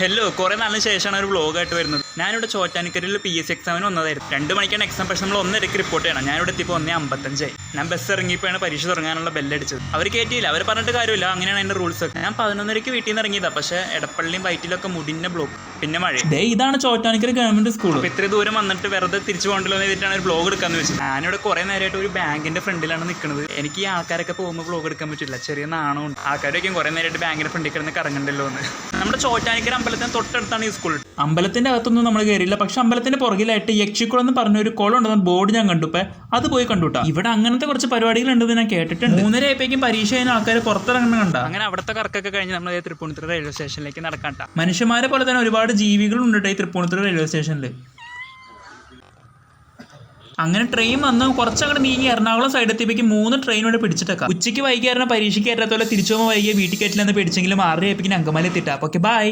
Hello, കുറേ നാളിന് ശേഷമാണ് ഒരു വ്ളോഗായിട്ട് വരുന്നത്. ഞാനിവിടെ ചോറ്റാനിക്കരയിൽ PSC എക്സാമിന് വന്നതായിരുന്നു. 2 മണിക്കാണ് എക്സാം, പക്ഷേ നമ്മൾ 1:30 റിപ്പോർട്ട് ചെയ്യണം. ഞാനിവിടെ എത്തിയപ്പോൾ 1:55. ഞാൻ ബസ് ഇറങ്ങിയപ്പോഴാണ് പരീക്ഷ തുടങ്ങാനുള്ള ബെല്ലടിച്ചത്. അവർ കയറ്റിയില്ല, അവർ പറഞ്ഞിട്ട് കാര്യമില്ല, അങ്ങനെയാണ് എൻ്റെ റൂൾസ് ഒക്കെ. ഞാൻ 11:30 വീട്ടിൽ നിന്ന് ഇറങ്ങിയതാണ്, പക്ഷേ എടപ്പള്ളിയും വൈറ്റിലൊക്കെ മുടിഞ്ഞ ബ്ലോക്ക്, പിന്നെ മഴ. ഇതാണ് ചോറ്റാനിക്കര ഗവൺമെൻറ് സ്കൂൾ. അപ്പോൾ ഇത്രയും ദൂരം വന്നിട്ട് വെറുതെ തിരിച്ചു പോകണ്ടല്ലോ എന്ന് വെച്ചിട്ടാണ് ഒരു വ്ളോഗ് എടുക്കാമെന്ന് വെച്ചത്. ഞാനിവിടെ കുറേ നേരമായിട്ട് ഒരു ബാങ്കിൻ്റെ ഫ്രണ്ടിലാണ് നിൽക്കുന്നത്. എനിക്ക് ഈ ആൾക്കാരൊക്കെ പോകുമ്പോൾ വ്ളോഗ് എടുക്കാൻ പറ്റില്ല, ചെറിയ നാണമുണ്ട്. ആൾക്കാരൊക്കെ കുറേ നേരമായിട്ട് ബാങ്കിൻ്റെ ഫ്രണ്ടിൽ കിടന്ന് കറങ്ങണ്ടല്ലോ എന്ന്. നമ്മുടെ ചോറ്റാനിക്കര അമ്പലത്തിന് തൊട്ടടുത്താണ് ഈ സ്കൂൾ. അമ്പലത്തിന്റെ അകത്തൊന്നും നമ്മൾ കയറിയില്ല, പക്ഷെ അമ്പലത്തിന്റെ പുറകിലായിട്ട് യക്ഷിക്കുളം എന്ന് പറഞ്ഞ ഒരു കുളം ഉണ്ടെന്ന് ബോർഡ് ഞാൻ കണ്ടു. അത് പോയി കണ്ടുട്ടാ. ഇവിടെ അങ്ങനത്തെ കുറച്ച് പരിപാടികൾ ഉണ്ടെന്ന് ഞാൻ കേട്ടിട്ടുണ്ട്. 3:30 ആയപ്പോഴേക്കും പരീക്ഷ കഴിഞ്ഞ ആൾക്കാർ പുറത്തിറങ്ങുന്ന കണ്ട. അങ്ങനെ അവിടുത്തെ കറക്കൊക്കെ കഴിഞ്ഞ് നമ്മൾ തൃപ്പൂണിത്തുറ റെയിൽവേ സ്റ്റേഷനിലേക്ക് നടക്കാട്ട. മനുഷ്യന്മാരെ പോലെ തന്നെ ഒരുപാട് ജീവികളുണ്ട് ഈ തൃപ്പൂണിത്തുറ റെയിൽവേ സ്റ്റേഷനിൽ. അങ്ങനെ ട്രെയിൻ വന്ന് കുറച്ചങ്ങോട്ട് നീങ്ങി എറണാകുളം സൈഡ് എത്തിയപ്പോഴേക്കും 3 ട്രെയിൻ ഇവിടെ പിടിച്ചിട്ടേക്കാം. ഉച്ചയ്ക്ക് വൈകിയായിരുന്ന പരീക്ഷയ്ക്ക് കയറ്റാത്തോലെ തിരിച്ചു പോകുമ്പോൾ വൈകിയ വീട്ടിൽ കയറ്റില്ലെന്ന് പിടിച്ചെങ്കിലും 6:30 ആയപ്പോഴേക്കും അങ്കമാലി എത്തിയിട്ടാ. Okay, by.